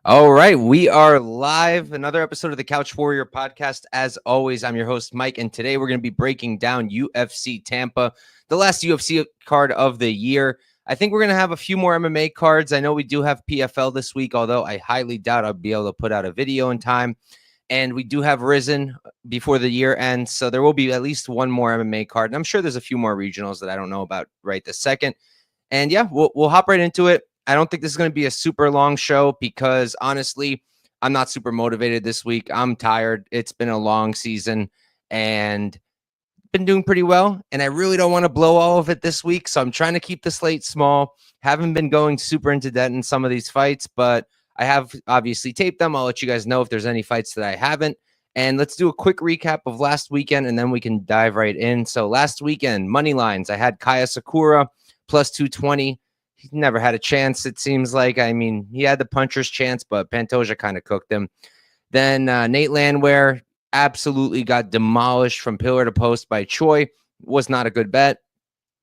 All right, we are live. Another episode of the Couch Warrior podcast. As always, I'm your host, Mike, and today we're going to be breaking down UFC Tampa, the last UFC card of the year. I think we're going to have a few more MMA cards. I know we do have PFL this week, although I highly doubt I'll be able to put out a video in time. And we do have Risen before the year ends, so there will be at least one more MMA card. And I'm sure there's a few more regionals that I don't know about right this second. And yeah, we'll hop right into it. I don't think this is going to be a super long show because honestly, I'm not super motivated this week. I'm tired. It's been a long season and been doing pretty well. And I really don't want to blow all of it this week. So I'm trying to keep the slate small. Haven't been going super into debt in some of these fights, but I have obviously taped them. I'll let you guys know if there's any fights that I haven't. And let's do a quick recap of last weekend and then we can dive right in. So last weekend, money lines, I had Kaya Sakura plus 220. He never had a chance, it seems like. I mean, he had the puncher's chance, but Pantoja kind of cooked him. Then Nate Landwehr absolutely got demolished from pillar to post by Choi. Was not a good bet.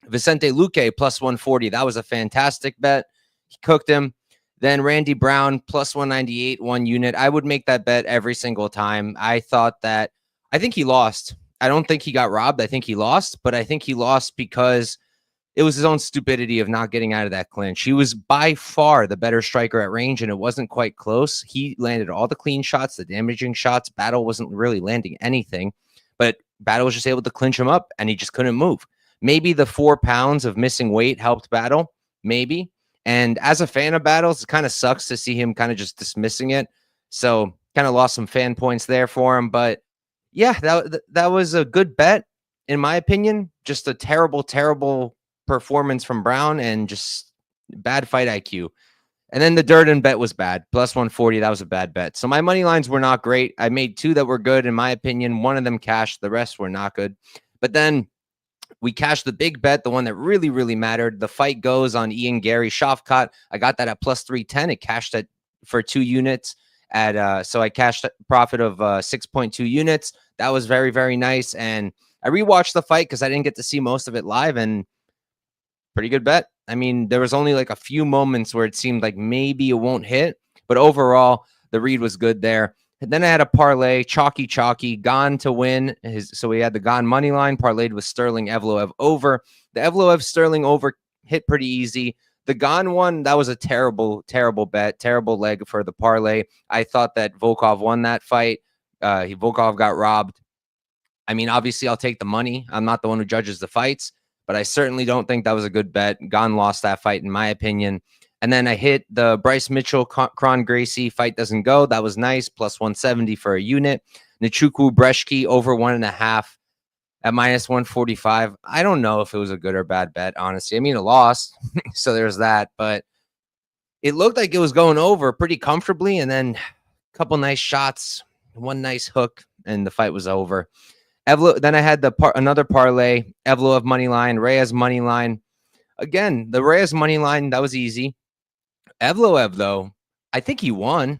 Vicente Luque plus 140. That was a fantastic bet. He cooked him. Then Randy Brown plus 198, 1 unit. I would make that bet every single time. I think he lost. I don't think he got robbed. I think he lost, but I think he lost because it was his own stupidity of not getting out of that clinch. He was by far the better striker at range, and it wasn't quite close. He landed all the clean shots, the damaging shots. Battle wasn't really landing anything, but Battle was just able to clinch him up, and he just couldn't move. Maybe the 4 pounds of missing weight helped Battle, maybe. And as a fan of Battles, it kind of sucks to see him kind of just dismissing it. So kind of lost some fan points there for him. But yeah, that was a good bet, in my opinion. Just a terrible performance from Brown and just bad fight IQ. And then the Durden bet was bad. Plus 140. That was a bad bet. So my money lines were not great. I made 2 that were good, in my opinion. One of them cashed. The rest were not good. But then we cashed the big bet, the one that really mattered. The fight goes on Ian Gary Shafkat. I got that at plus 310. It cashed at for 2 units. So I cashed a profit of 6.2 units. That was very nice. And I rewatched the fight because I didn't get to see most of it live, and pretty good bet. I mean, there was only like a few moments where it seemed like maybe it won't hit, but overall, the read was good there. And then I had a parlay, chalky, Gone to win. So we had the Gone money line, parlayed with Stirling Evloev over. The Evloev Stirling over hit pretty easy. The Gone one, that was a terrible bet, terrible leg for the parlay. I thought that Volkov won that fight. Volkov got robbed. I mean, obviously, I'll take the money. I'm not the one who judges the fights, but I certainly don't think that was a good bet. Gone lost that fight, in my opinion. And then I hit the Bryce Mitchell, Kron Gracie fight doesn't go. That was nice. Plus 170 for a unit. Nichuku Breshki over 1.5 at minus 145. I don't know if it was a good or bad bet, honestly. I mean, it lost, so there's that. But it looked like it was going over pretty comfortably. And then a couple nice shots, one nice hook, and the fight was over. Then I had another parlay, Evloev money line, Reyes money line. Again, the Reyes money line, that was easy. Evloev, though, I think he won,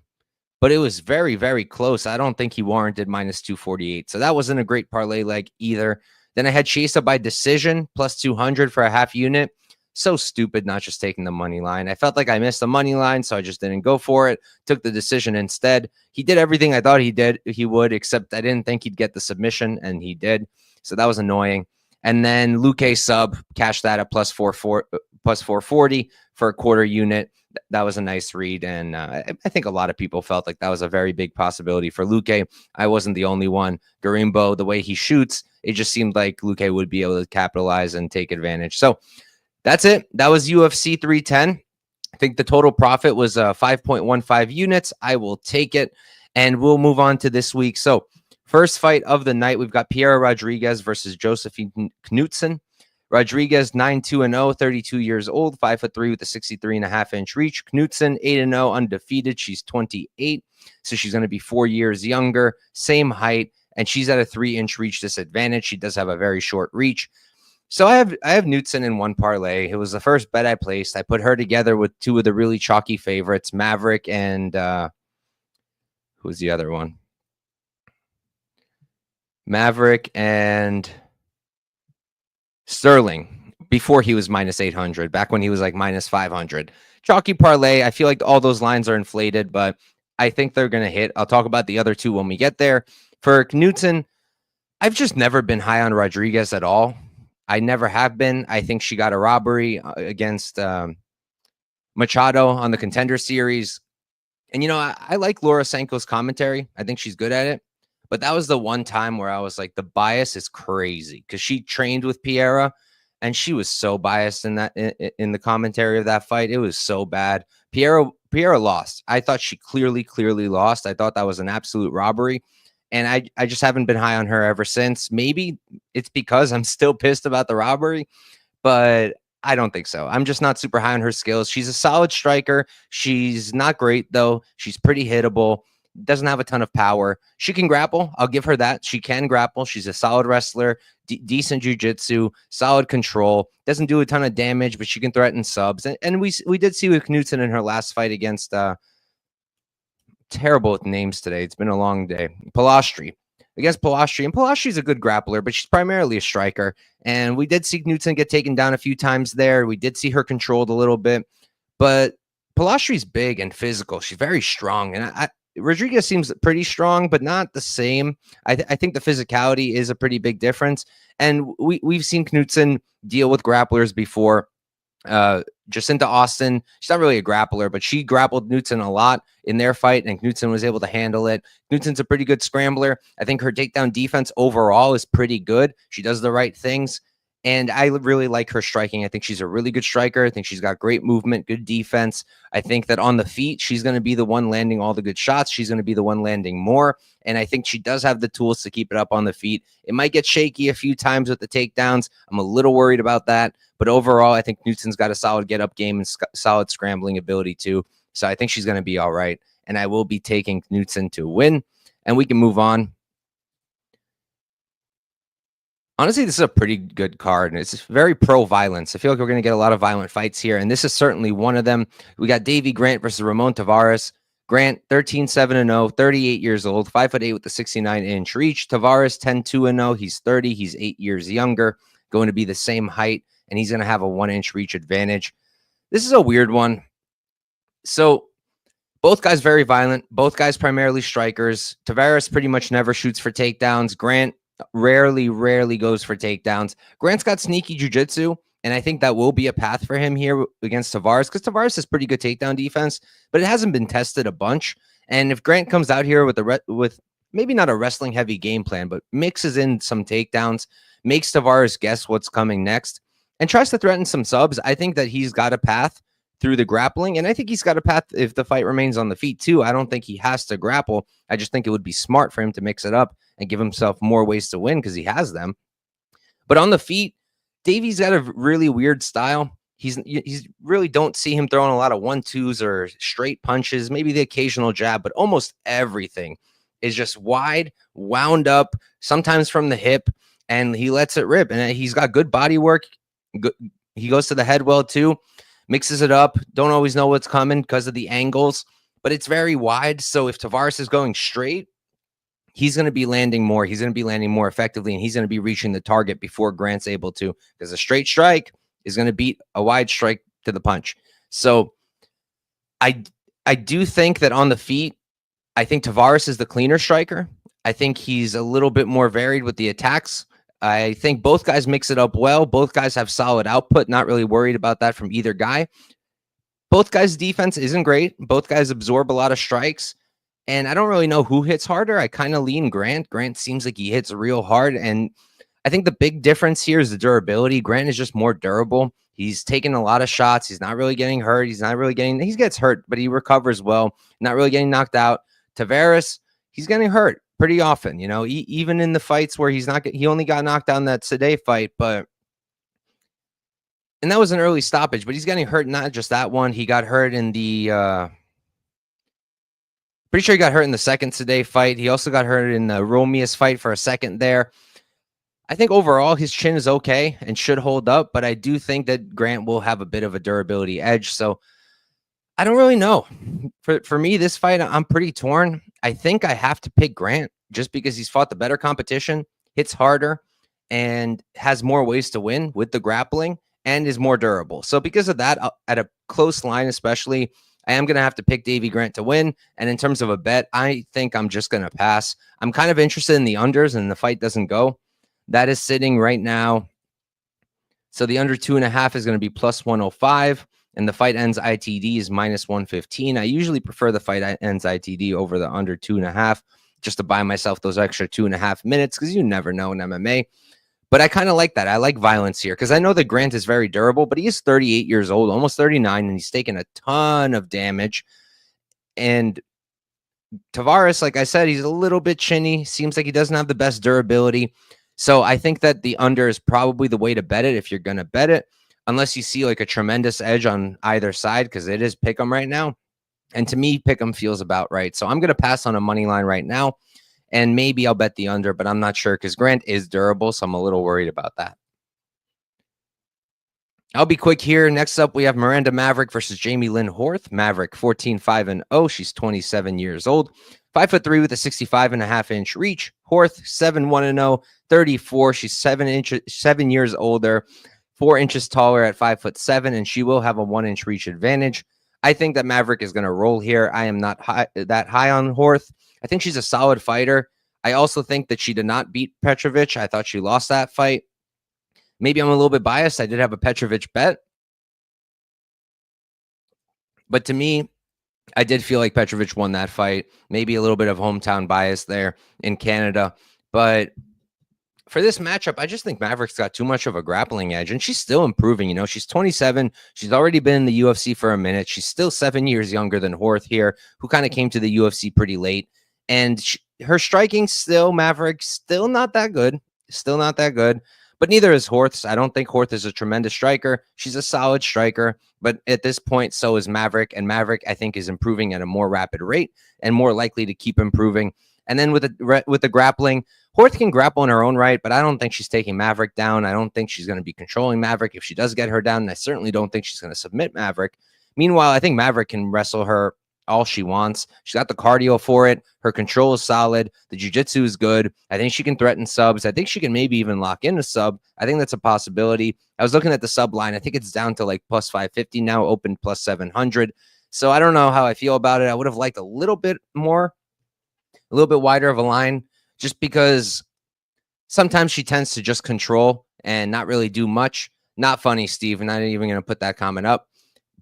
but it was very close. I don't think he warranted minus 248. So that wasn't a great parlay leg either. Then I had Chiesa by decision, plus 200 for a half unit. So stupid not just taking the money line. I felt like I missed the money line, so I just didn't go for it. Took the decision instead. He did everything I thought he would, except I didn't think he'd get the submission, and he did. So that was annoying. And then Luque sub, cashed that at plus 440 for a quarter unit. That was a nice read, and I think a lot of people felt like that was a very big possibility for Luque. I wasn't the only one. Garimbo, the way he shoots, it just seemed like Luque would be able to capitalize and take advantage. So that's it. That was UFC 310. I think the total profit was 5.15 units. I will take it, and we'll move on to this week. So first fight of the night, we've got Piera Rodriguez versus Josefine Knutsson. Rodriguez 9-2-0, 32 years old, 5'3" with a 63.5-inch reach. Knutsson 8-0, undefeated. She's 28, so she's going to be 4 years younger, same height, and she's at a 3-inch reach disadvantage. She does have a very short reach. So I have Knutsson in one parlay. It was the first bet I placed. I put her together with 2 of the really chalky favorites, Maverick and who's the other one? Maverick and Stirling before he was minus 800, back when he was like minus 500. Chalky parlay. I feel like all those lines are inflated, but I think they're going to hit. I'll talk about the other two when we get there. For Knutsson, I've just never been high on Rodriguez at all. I never have been. I think she got a robbery against Machado on the Contender Series. And, I like Laura Sanko's commentary. I think she's good at it. But that was the one time where I was like, the bias is crazy, because she trained with Piera and she was so biased in the commentary of that fight. It was so bad. Piera lost. I thought she clearly lost. I thought that was an absolute robbery. And I just haven't been high on her ever since. Maybe it's because I'm still pissed about the robbery, but I don't think so. I'm just not super high on her skills. She's a solid striker. She's not great, though. She's pretty hittable. Doesn't have a ton of power. She can grapple. I'll give her that. She can grapple. She's a solid wrestler, decent jiu-jitsu, solid control. Doesn't do a ton of damage, but she can threaten subs. And we did see with Knutsson in her last fight against terrible with names today. It's been a long day. Palastri. Against Palastri. And Palastri's a good grappler, but she's primarily a striker. And we did see Knutsson get taken down a few times there. We did see her controlled a little bit. But Palastri's big and physical. She's very strong. And Rodriguez seems pretty strong, but not the same. I think the physicality is a pretty big difference. And we've seen Knutsson deal with grapplers before. Jacinta Austin, she's not really a grappler, but she grappled Knutsson a lot in their fight, and Knutsson was able to handle it. Knutsson's a pretty good scrambler. I think her takedown defense overall is pretty good. She does the right things, and I really like her striking. I think she's a really good striker. I think she's got great movement, good defense. I think that on the feet, she's going to be the one landing all the good shots. She's going to be the one landing more, and I think she does have the tools to keep it up on the feet. It might get shaky a few times with the takedowns. I'm a little worried about that, but overall, I think Knutsson's got a solid get-up game and solid scrambling ability too, so I think she's going to be all right, and I will be taking Knutsson to win, and we can move on. Honestly, this is a pretty good card, and it's very pro-violence. I feel like we're going to get a lot of violent fights here, and this is certainly one of them. We got Davey Grant versus Ramon Tavares. Grant, 13-7-0, 38 years old, 5'8" with the 69-inch reach. Tavares, 10-2-0. He's 30. He's 8 years younger, going to be the same height, and he's going to have a 1-inch reach advantage. This is a weird one. So both guys very violent. Both guys primarily strikers. Tavares pretty much never shoots for takedowns. Grant rarely goes for takedowns. Grant's got sneaky jiu-jitsu, and I think that will be a path for him here against Tavares, because Tavares has pretty good takedown defense, but it hasn't been tested a bunch. And if Grant comes out here with maybe not a wrestling heavy game plan, but mixes in some takedowns, makes Tavares guess what's coming next, and tries to threaten some subs, I think that he's got a path through the grappling, and I think he's got a path if the fight remains on the feet too. I don't think he has to grapple. I just think it would be smart for him to mix it up and give himself more ways to win, because he has them. But on the feet, Davey's got a really weird style. He's really don't see him throwing a lot of 1-2s or straight punches, maybe the occasional jab, but almost everything is just wide, wound up, sometimes from the hip, and he lets it rip. And he's got good body work. He goes to the head well too, mixes it up. Don't always know what's coming because of the angles, but it's very wide. So if Tavares is going straight, he's going to be landing more. He's going to be landing more effectively, and he's going to be reaching the target before Grant's able to, because a straight strike is going to beat a wide strike to the punch. So I do think that on the feet, I think Tavares is the cleaner striker. I think he's a little bit more varied with the attacks. I think both guys mix it up well. Both guys have solid output. Not really worried about that from either guy. Both guys' defense isn't great. Both guys absorb a lot of strikes. And I don't really know who hits harder. I kind of lean Grant. Grant seems like he hits real hard. And I think the big difference here is the durability. Grant is just more durable. He's taking a lot of shots. He's not really getting hurt. He gets hurt, but he recovers well. Not really getting knocked out. Tavares, he's getting hurt pretty often, even in the fights where he only got knocked down that Sade fight, and that was an early stoppage, but he's getting hurt. Not just that one. He got hurt in the, pretty sure he got hurt in the second Sade fight. He also got hurt in the Romius fight for a second there. I think overall his chin is okay and should hold up, but I do think that Grant will have a bit of a durability edge. So I don't really know. For me, this fight, I'm pretty torn. I think I have to pick Grant just because he's fought the better competition, hits harder, and has more ways to win with the grappling, and is more durable. So because of that, at a close line especially, I am going to have to pick Davey Grant to win. And in terms of a bet, I think I'm just going to pass. I'm kind of interested in the unders and the fight doesn't go. That is sitting right now. So the under 2.5 is going to be plus 105. And the fight ends ITD is minus 115. I usually prefer the fight ends ITD over the under 2.5 just to buy myself those extra 2.5 minutes because you never know in MMA. But I kind of like that. I like violence here because I know that Grant is very durable, but he is 38 years old, almost 39, and he's taken a ton of damage. And Tavares, like I said, he's a little bit chinny. Seems like he doesn't have the best durability. So I think that the under is probably the way to bet it if you're going to bet it, unless you see like a tremendous edge on either side because it is pick'em right now. And to me, pick'em feels about right. So I'm going to pass on a money line right now. And maybe I'll bet the under, but I'm not sure because Grant is durable, so I'm a little worried about that. I'll be quick here. Next up, we have Miranda Maverick versus Jamey-Lyn Horth. Maverick, 14-5-0. She's 27 years old. 5'3" with a 65.5-inch reach. Horth, 7-1-0, 34. She's 7 years older, 4 inches taller at 5'7", and she will have a 1-inch reach advantage. I think that Maverick is going to roll here. I am not that high on Horth. I think she's a solid fighter. I also think that she did not beat Petrovic. I thought she lost that fight. Maybe I'm a little bit biased. I did have a Petrovic bet. But to me, I did feel like Petrovic won that fight. Maybe a little bit of hometown bias there in Canada. But for this matchup, I just think Maverick's got too much of a grappling edge. And she's still improving. You know, she's 27. She's already been in the UFC for a minute. She's still 7 years younger than Horth here, who kind of came to the UFC pretty late. And her striking still, Maverick, still not that good. Still not that good. But neither is Horth's. I don't think Horth is a tremendous striker. She's a solid striker. But at this point, so is Maverick. And Maverick, I think, is improving at a more rapid rate and more likely to keep improving. And then with the grappling, Horth can grapple in her own right, but I don't think she's taking Maverick down. I don't think she's going to be controlling Maverick. If she does get her down, and I certainly don't think she's going to submit Maverick. Meanwhile, I think Maverick can wrestle her all she wants. She's got the cardio for it. Her control is solid. The jiu-jitsu is good. I think she can threaten subs. I think she can maybe even lock in a sub. I think that's a possibility. I was looking at the sub line. I think it's down to like plus 550 now, open plus 700. So I don't know how I feel about it. I would have liked a little bit more, a little bit wider of a line, just because sometimes she tends to just control and not really do much. Not funny, Steve. I'm not even going to put that comment up.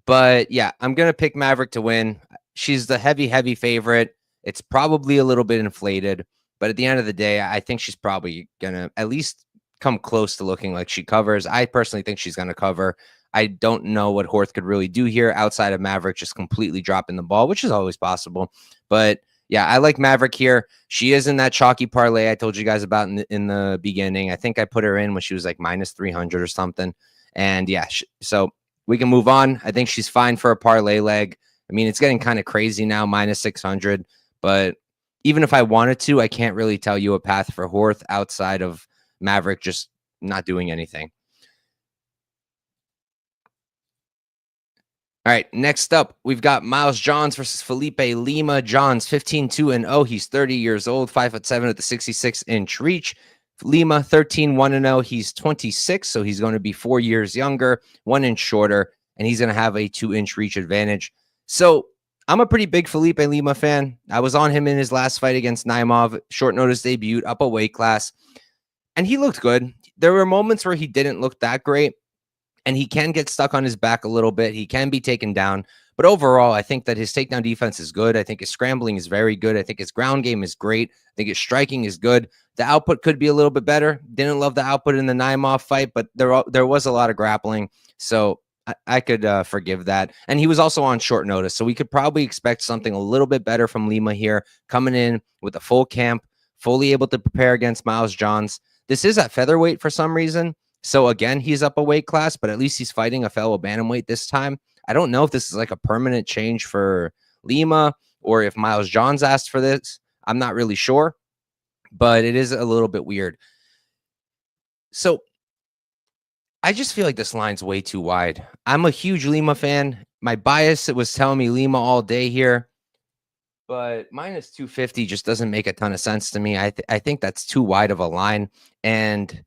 But yeah, I'm going to pick Maverick to win. She's the heavy favorite. It's probably a little bit inflated, but at the end of the day, I think she's probably going to at least come close to looking like she covers. I personally think she's going to cover. I don't know what Horth could really do here outside of Maverick just completely dropping the ball, which is always possible. But yeah, I like Maverick here. She is in that chalky parlay I told you guys about in the beginning. I think I put her in when she was like minus 300 or something. And yeah, so we can move on. I think she's fine for a parlay leg. I mean, it's getting kind of crazy now, minus 600. But even if I wanted to, I can't really tell you a path for Horth outside of Maverick just not doing anything. All right, next up, we've got Miles Johns versus Felipe Lima. Johns, 15-2-0. He's 30 years old, 5'7" with a 66-inch reach. Lima, 13-1-0. He's 26, so he's going to be 4 years younger, 1 inch shorter, and he's going to have a 2-inch reach advantage. So I'm a pretty big Felipe Lima fan. I was on him in his last fight against Naimov, short notice debut, up a weight class, and he looked good. There were moments where he didn't look that great, and he can get stuck on his back a little bit. He can be taken down, but overall, I think that his takedown defense is good. I think his scrambling is very good. I think his ground game is great. I think his striking is good. The output could be a little bit better. Didn't love the output in the Naimov fight, but there was a lot of grappling, so I could forgive that. And he was also on short notice, so we could probably expect something a little bit better from Lima here, coming in with a full camp, fully able to prepare against Miles Johns. This is at featherweight for some reason. So again, he's up a weight class, but at least he's fighting a fellow bantamweight this time. I don't know if this is like a permanent change for Lima or if Miles Johns asked for this. I'm not really sure, but it is a little bit weird. So I just feel like this line's way too wide. I'm a huge Lima fan. My bias was telling me Lima all day here, but minus 250 just doesn't make a ton of sense to me. I think that's too wide of a line. And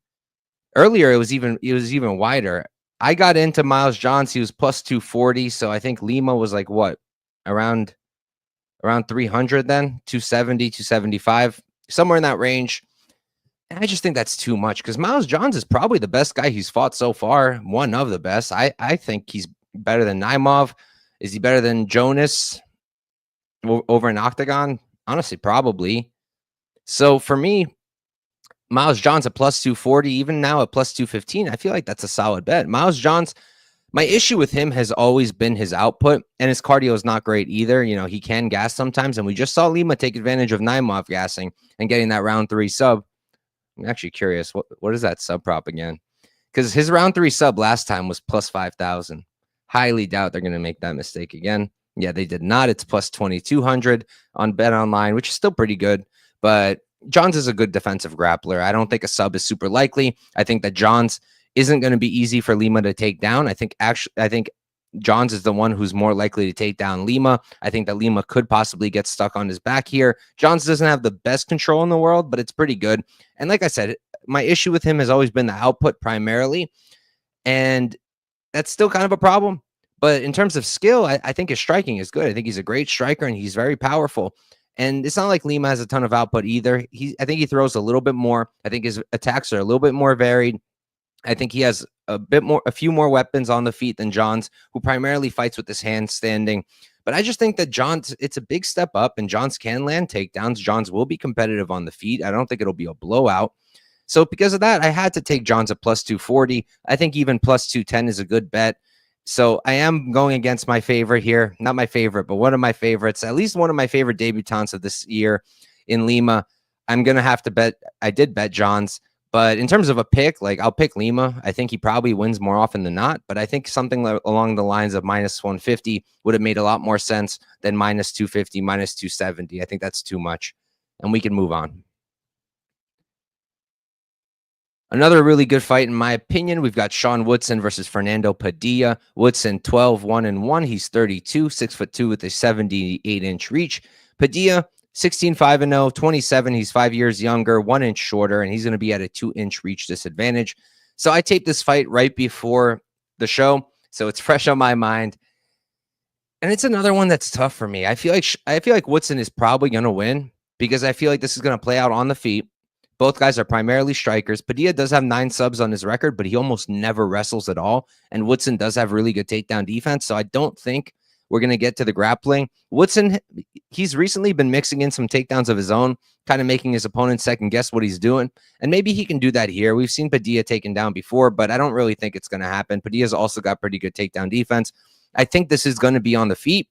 earlier it was even wider. I got into Miles Johns. He was plus 240, so I think Lima was like what, around 300 then, 270, 275, somewhere in that range. And I just think that's too much because Miles Johns is probably the best guy he's fought so far, one of the best. I think he's better than Naimov. Is he better than Jonas over an octagon? Honestly, probably. So for me, Miles Johns at plus 240, even now at plus 215, I feel like that's a solid bet. Miles Johns, my issue with him has always been his output, and his cardio is not great either. You know, he can gas sometimes, and we just saw Lima take advantage of Naimov gassing and getting that round 3 sub. I'm actually curious, what is that sub prop again? Because his round 3 sub last time was plus 5,000. Highly doubt they're going to make that mistake again. Yeah, they did not. It's plus 2,200 on Bet Online, which is still pretty good. But Johns is a good defensive grappler. I don't think a sub is super likely. I think that Johns isn't going to be easy for Lima to take down. I think Johns is the one who's more likely to take down Lima. I think that Lima could possibly get stuck on his back here. Johns doesn't have the best control in the world, but it's pretty good. And like I said, my issue with him has always been the output primarily. And that's still kind of a problem. But in terms of skill, I think his striking is good. I think he's a great striker and he's very powerful. And it's not like Lima has a ton of output either. I think he throws a little bit more. I think his attacks are a little bit more varied. I think he has a few more weapons on the feet than Johns, who primarily fights with his hand standing. But I just think that Johns, it's a big step up, and Johns can land takedowns. Johns will be competitive on the feet. I don't think it'll be a blowout. So because of that, I had to take Johns at plus 240. I think even plus 210 is a good bet. So I am going against my favorite here. Not my favorite, but one of my favorites, at least one of my favorite debutants of this year in Lima. I'm going to have to bet. I did bet Johns. But in terms of a pick, like I'll pick Lima. I think he probably wins more often than not. But I think something along the lines of minus 150 would have made a lot more sense than minus 250, minus 270. I think that's too much. And we can move on. Another really good fight, in my opinion. We've got Sean Woodson versus Fernando Padilla. Woodson 12-1-1. He's 32, 6'2" with a 78-inch reach. Padilla 16-5-0, 27. He's 5 years younger, 1 inch shorter, and he's going to be at a 2-inch reach disadvantage. So I taped this fight right before the show, so it's fresh on my mind. And it's another one that's tough for me. I feel like Woodson is probably going to win because I feel like this is going to play out on the feet. Both guys are primarily strikers. Padilla does have 9 subs on his record, but he almost never wrestles at all. And Woodson does have really good takedown defense, so I don't think we're going to get to the grappling. Woodson, he's recently been mixing in some takedowns of his own, kind of making his opponent second guess what he's doing. And maybe he can do that here. We've seen Padilla taken down before, but I don't really think it's going to happen. Padilla's also got pretty good takedown defense. I think this is going to be on the feet.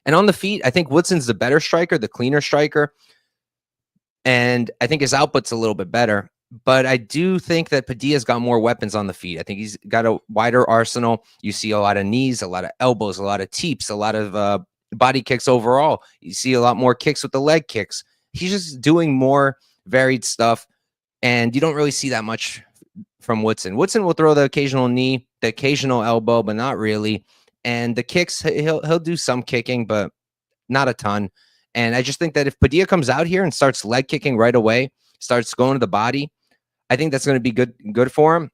And on the feet, I think Woodson's the better striker, the cleaner striker. And I think his output's a little bit better. But I do think that Padilla's got more weapons on the feet. I think he's got a wider arsenal. You see a lot of knees, a lot of elbows, a lot of teeps, a lot of body kicks overall. You see a lot more kicks with the leg kicks. He's just doing more varied stuff. And you don't really see that much from Woodson. Woodson will throw the occasional knee, the occasional elbow, but not really. And the kicks, he'll do some kicking, but not a ton. And I just think that if Padilla comes out here and starts leg kicking right away, starts going to the body, I think that's going to be good for him.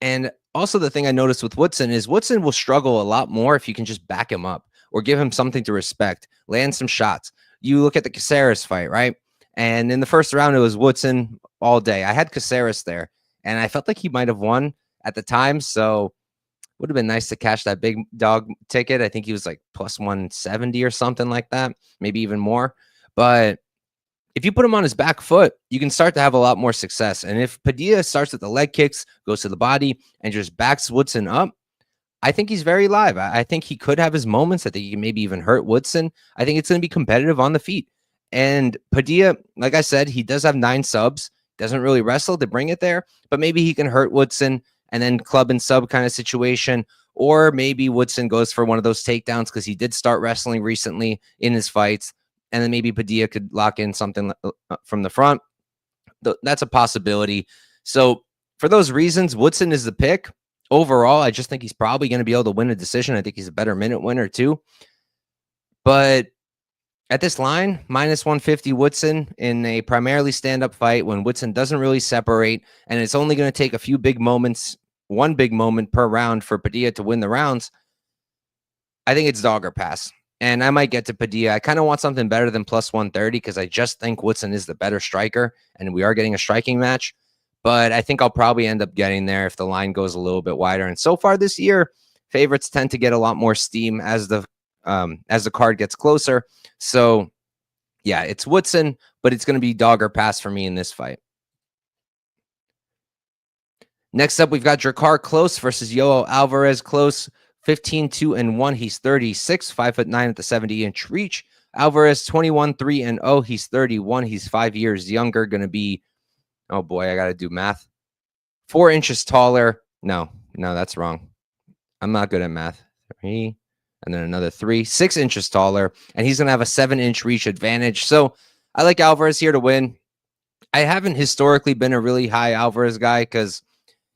And also the thing I noticed with Woodson is Woodson will struggle a lot more if you can just back him up or give him something to respect, land some shots. You look at the Caceres fight, right? And in the first round, it was Woodson all day. I had Caceres there, and I felt like he might have won at the time. So would have been nice to cash that big dog ticket. I think he was like plus 170 or something like that, maybe even more. But if you put him on his back foot, you can start to have a lot more success. And if Padilla starts with the leg kicks, goes to the body, and just backs Woodson up, I think he's very live. I think he could have his moments. I think he can maybe even hurt Woodson. I think it's going to be competitive on the feet. And Padilla, like I said, he does have 9 subs. Doesn't really wrestle to bring it there, but maybe he can hurt Woodson and then club and sub kind of situation. Or maybe Woodson goes for one of those takedowns because he did start wrestling recently in his fights. And then maybe Padilla could lock in something from the front. That's a possibility. So for those reasons, Woodson is the pick. Overall, I just think he's probably going to be able to win a decision. I think he's a better minute winner too. But at this line, minus 150 Woodson in a primarily stand-up fight when Woodson doesn't really separate, and it's only going to take a few big moments, one big moment per round for Padilla to win the rounds, I think it's dog or pass. And I might get to Padilla. I kind of want something better than plus 130 because I just think Woodson is the better striker, and we are getting a striking match. But I think I'll probably end up getting there if the line goes a little bit wider. And so far this year, favorites tend to get a lot more steam as the card gets closer. So yeah, it's Woodson, but it's going to be dog or pass for me in this fight. Next up, we've got Drakkar Klose versus Yoel Alvarez. Klose 15-2-1. He's 36, 5'9" at the 70-inch reach. Alvarez 21-3-0. He's 31. He's 5 years younger. Going to be, oh boy, I got to do math. 4 inches taller. No, that's wrong. I'm not good at math. 3, and then another 3, 6 inches taller, and he's going to have a 7-inch reach advantage. So I like Alvarez here to win. I haven't historically been a really high Alvarez guy because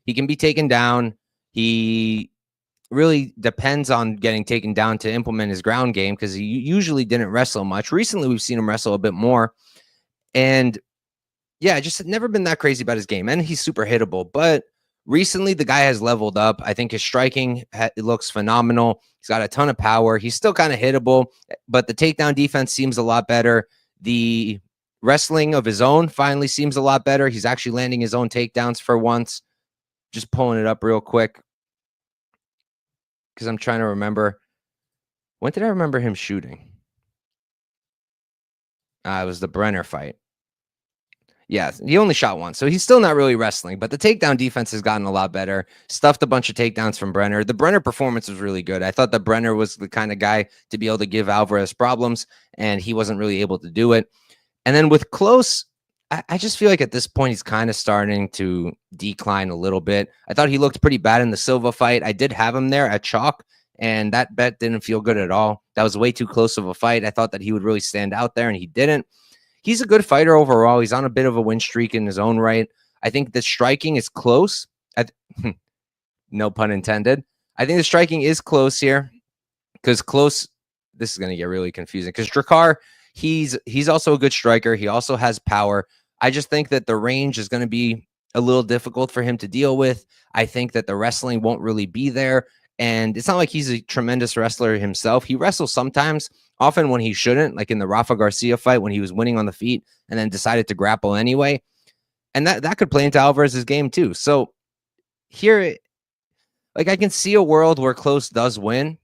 he can be taken down. He really depends on getting taken down to implement his ground game because he usually didn't wrestle much. Recently, we've seen him wrestle a bit more. And yeah, I just had never been that crazy about his game. And he's super hittable. But recently, the guy has leveled up. I think his striking looks phenomenal. He's got a ton of power. He's still kind of hittable, but the takedown defense seems a lot better. The wrestling of his own finally seems a lot better. He's actually landing his own takedowns for once. Just pulling it up real quick because I'm trying to remember. When did I remember him shooting? It was the Brenner fight. Yeah, he only shot once, so he's still not really wrestling, but the takedown defense has gotten a lot better. Stuffed a bunch of takedowns from Brenner. The Brenner performance was really good. I thought that Brenner was the kind of guy to be able to give Alvarez problems, and he wasn't really able to do it. And then with Klose, I just feel like at this point, he's kind of starting to decline a little bit. I thought he looked pretty bad in the Silva fight. I did have him there at chalk, and that bet didn't feel good at all. That was way too close of a fight. I thought that he would really stand out there, and he didn't. He's a good fighter overall. He's on a bit of a win streak in his own right. I think the striking is close. No pun intended. I think the striking is close here because Klose, this is going to get really confusing because Drakkar, he's also a good striker. He also has power. I just think that the range is going to be a little difficult for him to deal with. I think that the wrestling won't really be there. And it's not like he's a tremendous wrestler himself. He wrestles sometimes, often when he shouldn't, like in the Rafa Garcia fight when he was winning on the feet and then decided to grapple anyway. And that could play into Alvarez's game too. So here, like I can see a world where Klose does win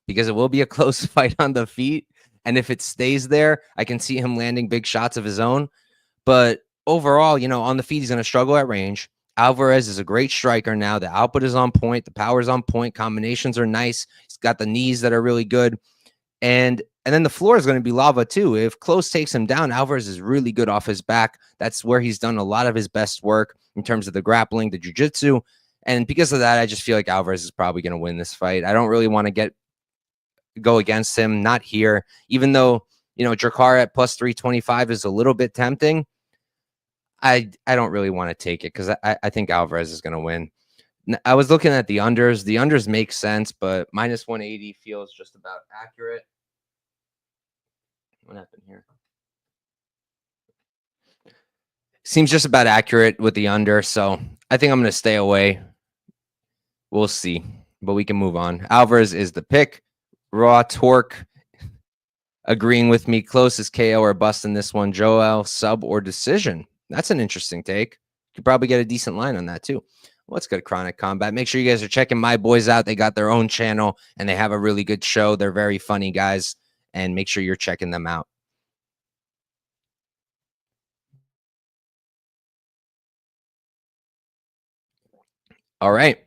because it will be a close fight on the feet. And if it stays there, I can see him landing big shots of his own. But overall, on the feet, he's going to struggle at range. Alvarez is a great striker now. The output is on point. The power is on point. Combinations are nice. He's got the knees that are really good. And then the floor is going to be lava too. If Klose takes him down, Alvarez is really good off his back. That's where he's done a lot of his best work in terms of the grappling, the jiu-jitsu. And because of that, I just feel like Alvarez is probably going to win this fight. I don't really want to go against him. Not here. Even though, Drakkar at plus 325 is a little bit tempting. I don't really want to take it because I think Alvarez is going to win. I was looking at the unders. The unders make sense, but minus 180 feels just about accurate. What happened here? Seems just about accurate with the under, so I think I'm going to stay away. We'll see, but we can move on. Alvarez is the pick. Raw torque. Agreeing with me. Closest KO or bust in this one. Joel, sub or decision. That's an interesting take. You could probably get a decent line on that too. What's good, Chronic Combat? Make sure you guys are checking my boys out. They got their own channel and they have a really good show. They're very funny guys, and make sure you're checking them out. All right,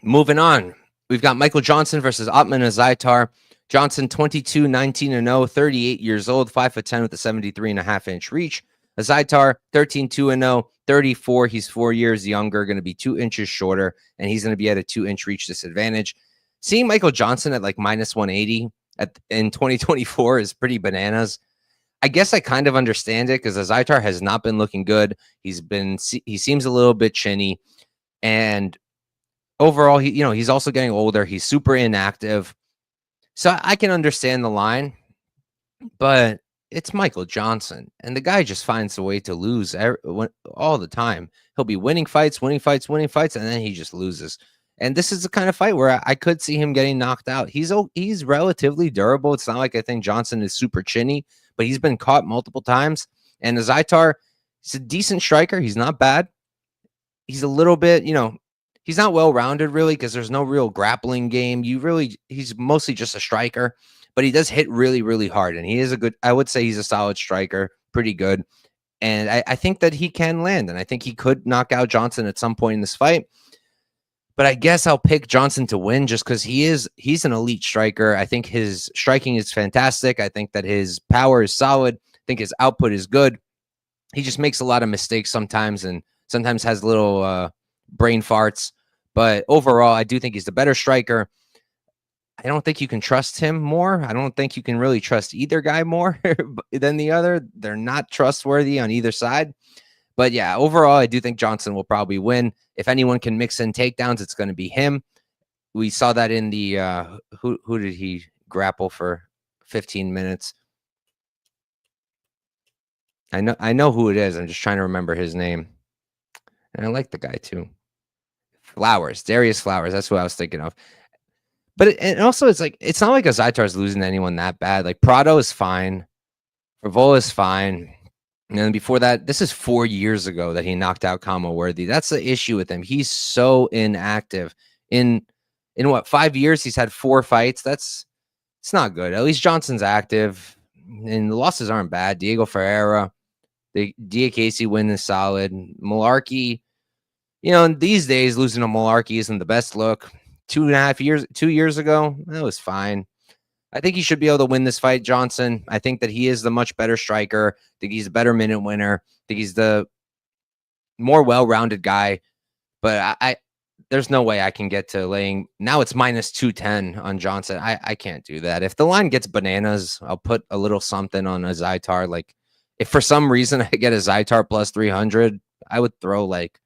moving on. We've got Michael Johnson versus Ottman Azaitar. Johnson 22-19-0, 38 years old, 5'10" with a 73.5-inch reach. Azaitar 13-2-0, 34. He's 4 years younger, going to be 2 inches shorter, and he's going to be at a 2-inch reach disadvantage. Seeing Michael Johnson at like minus 180 in 2024 is pretty bananas. I guess I kind of understand it because Azaitar has not been looking good. He seems a little bit chinny, and overall, he's also getting older. He's super inactive, so I can understand the line, but it's Michael Johnson, and the guy just finds a way to lose all the time. He'll be winning fights, and then he just loses. And this is the kind of fight where I could see him getting knocked out. He's relatively durable. It's not like I think Johnson is super chinny, but he's been caught multiple times. And Azaitar, he's a decent striker. He's not bad. He's a little bit, he's not well-rounded really because there's no real grappling game. He's mostly just a striker, but he does hit really, really hard. And he is I would say he's a solid striker, pretty good. And I think that he can land. And I think he could knock out Johnson at some point in this fight. But I guess I'll pick Johnson to win just because he's an elite striker. I think his striking is fantastic. I think that his power is solid. I think his output is good. He just makes a lot of mistakes sometimes and sometimes has little brain farts. But overall, I do think he's the better striker. I don't think you can trust him more. I don't think you can really trust either guy more than the other. They're not trustworthy on either side. But yeah, overall, I do think Johnson will probably win. If anyone can mix in takedowns, it's going to be him. We saw that in the who did he grapple for 15 minutes? I know who it is. I'm just trying to remember his name. And I like the guy too. Darius Flowers. That's who I was thinking of. But and also it's not like Azaitar is losing to anyone that bad. Like Prado is fine. Frivola is fine. And then before that, this is 4 years ago that he knocked out Kama Worthy. That's the issue with him. He's so inactive. In what, 5 years, he's had 4 fights. It's not good. At least Johnson's active. And the losses aren't bad. Diego Ferreira, the Casey win is solid. Malarkey, these days losing to Malarkey isn't the best look. 2 years ago, that was fine. I think he should be able to win this fight, Johnson. I think that he is the much better striker. I think he's a better minute winner. I think he's the more well-rounded guy. But there's no way I can get to laying. Now it's minus 210 on Johnson. I can't do that. If the line gets bananas, I'll put a little something on Azaitar. Like, if for some reason I get Azaitar plus 300, I would throw like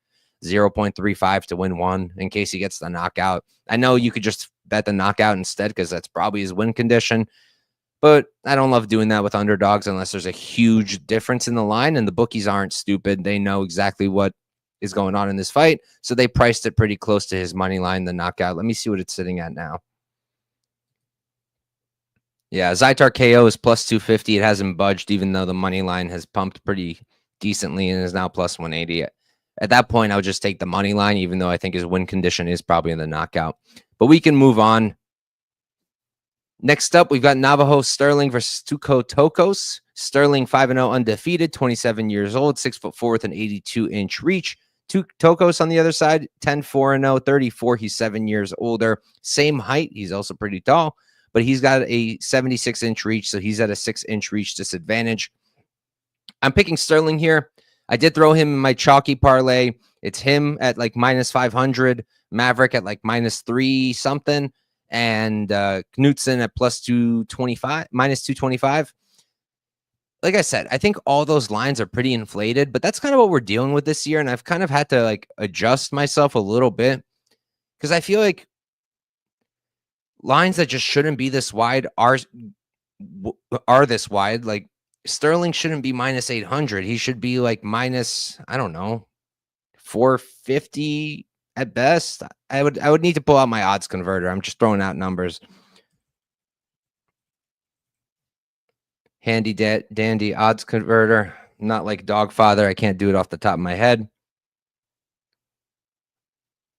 0.35 to win 1 in case he gets the knockout. I know you could just bet the knockout instead because that's probably his win condition. But I don't love doing that with underdogs unless there's a huge difference in the line, and the bookies aren't stupid. They know exactly what is going on in this fight, so they priced it pretty close to his money line, the knockout. Let me see what it's sitting at now. Yeah, Azaitar KO is plus 250. It hasn't budged, even though the money line has pumped pretty decently and is now plus 180. At that point, I would just take the money line, even though I think his win condition is probably in the knockout. But we can move on. Next up, we've got Navajo Stirling versus Tuco Tokkos. Stirling 5-0 undefeated, 27 years old, 6'4" with an 82-inch reach. Tokkos on the other side, 10-4-0, 34. He's 7 years older. Same height. He's also pretty tall, but he's got a 76-inch reach, so he's at a 6-inch reach disadvantage. I'm picking Stirling here. I did throw him in my chalky parlay. It's him at like minus 500, Maverick at like minus 3 something, and Knutsson at plus 225, minus 225. Like I said, I think all those lines are pretty inflated, but that's kind of what we're dealing with this year. And I've kind of had to like adjust myself a little bit because I feel like lines that just shouldn't be this wide are this wide. Like Stirling shouldn't be minus 800. He should be like minus, I don't know, 450 at best. I would need to pull out my odds converter. I'm just throwing out numbers. Handy dandy odds converter. Not like Dogfather. I can't do it off the top of my head.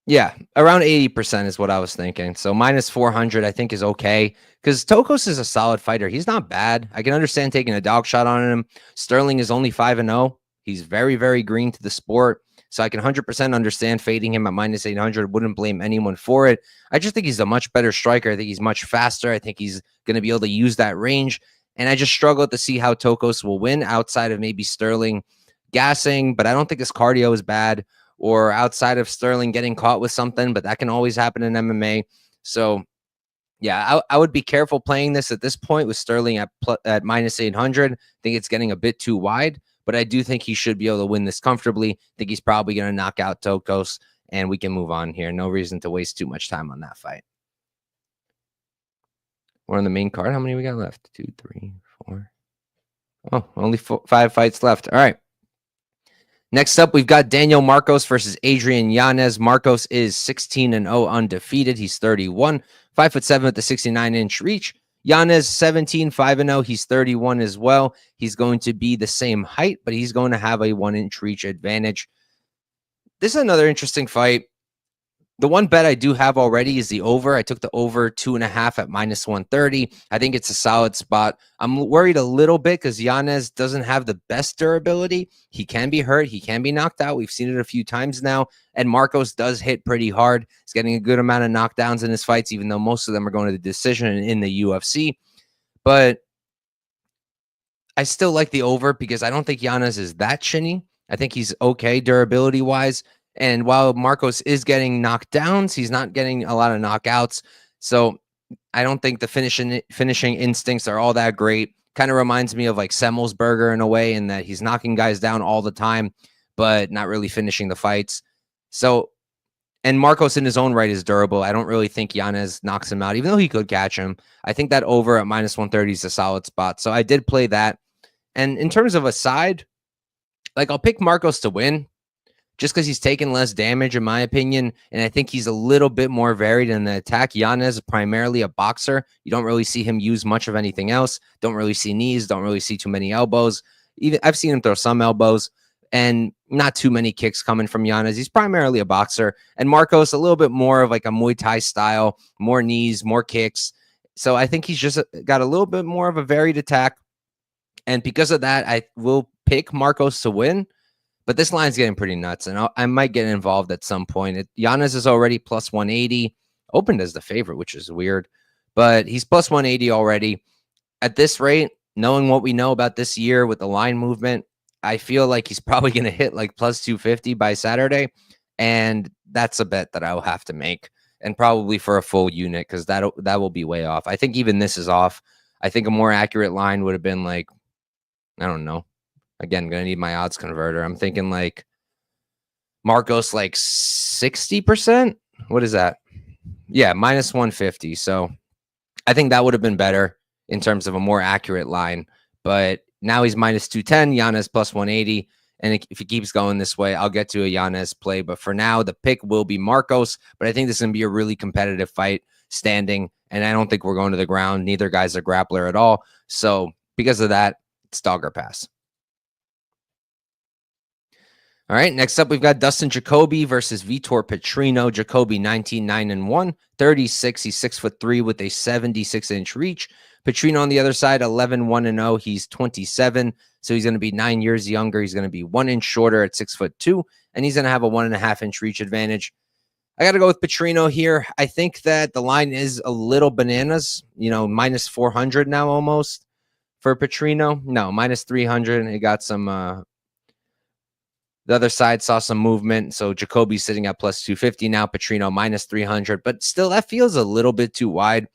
Yeah, around 80% is what I was thinking. So minus 400, I think, is okay. Because Tokkos is a solid fighter. He's not bad. I can understand taking a dog shot on him. Stirling is only 5-0. He's very, very green to the sport. So I can 100% understand fading him at minus 800. Wouldn't blame anyone for it. I just think he's a much better striker. I think he's much faster. I think he's going to be able to use that range. And I just struggle to see how Tokkos will win outside of maybe Stirling gassing. But I don't think his cardio is bad, or outside of Stirling getting caught with something, but that can always happen in MMA. So, yeah, I would be careful playing this at this point with Stirling at minus 800. I think it's getting a bit too wide, but I do think he should be able to win this comfortably. I think he's probably going to knock out Tokkos, and we can move on here. No reason to waste too much time on that fight. We're on the main card. How many we got left? 2, 3, 4. Oh, only 5 fights left. All right. Next up, we've got Daniel Marcos versus Adrian Yanez. Marcos is 16-0 undefeated. He's 31, 5'7" with the 69-inch reach. Yanez 17, 5-0. He's 31 as well. He's going to be the same height, but he's going to have a 1-inch reach advantage. This is another interesting fight. The one bet I do have already is the over. I took the over 2.5 at -130. I think it's a solid spot. I'm worried a little bit because Yanez doesn't have the best durability. He can be hurt. He can be knocked out. We've seen it a few times now. And Marcos does hit pretty hard. He's getting a good amount of knockdowns in his fights, even though most of them are going to the decision in the UFC. But I still like the over because I don't think Yanez is that chinny. I think he's okay durability-wise. And while Marcos is getting knockdowns, he's not getting a lot of knockouts. So I don't think the finishing instincts are all that great. Kind of reminds me of like Semmelsberger in a way, in that he's knocking guys down all the time, but not really finishing the fights. So, and Marcos in his own right is durable. I don't really think Yanez knocks him out, even though he could catch him. I think that over at -130 is a solid spot. So I did play that. And in terms of a side, like I'll pick Marcos to win, just because he's taken less damage, in my opinion, and I think he's a little bit more varied in the attack. Yanez is primarily a boxer. You don't really see him use much of anything else. Don't really see knees. Don't really see too many elbows. Even I've seen him throw some elbows, and not too many kicks coming from Yanez. He's primarily a boxer. And Marcos, a little bit more of like a Muay Thai style, more knees, more kicks. So I think he's just got a little bit more of a varied attack. And because of that, I will pick Marcos to win. But this line's getting pretty nuts, and I might get involved at some point. Yanez is already plus 180, opened as the favorite, which is weird, but he's plus 180 already. At this rate, knowing what we know about this year with the line movement, I feel like he's probably going to hit like plus 250 by Saturday, and that's a bet that I'll have to make, and probably for a full unit, because that will be way off. I think even this is off. I think a more accurate line would have been like, I don't know. Again, going to need my odds converter. I'm thinking like Marcos like 60%. What is that? Yeah, -150. So I think that would have been better in terms of a more accurate line. But now he's -210, Yanez plus 180. And if he keeps going this way, I'll get to a Yanez play. But for now, the pick will be Marcos. But I think this is going to be a really competitive fight standing. And I don't think we're going to the ground. Neither guy's a grappler at all. So because of that, it's dog or pass. All right, next up, we've got Dustin Jacoby versus Vitor Petrino. Jacoby 19-9-1, 36. He's 6'3" with a 76-inch reach. Petrino on the other side, 11-1-0. He's 27, so he's going to be 9 years younger. He's going to be 1 inch shorter at 6'2", and he's going to have a 1.5-inch reach advantage. I got to go with Petrino here. I think that the line is a little bananas, -400 now almost for Petrino. No, -300. It got some... The other side saw some movement, so Jacoby's sitting at plus 250 now. Petrino -300, but still, that feels a little bit too wide.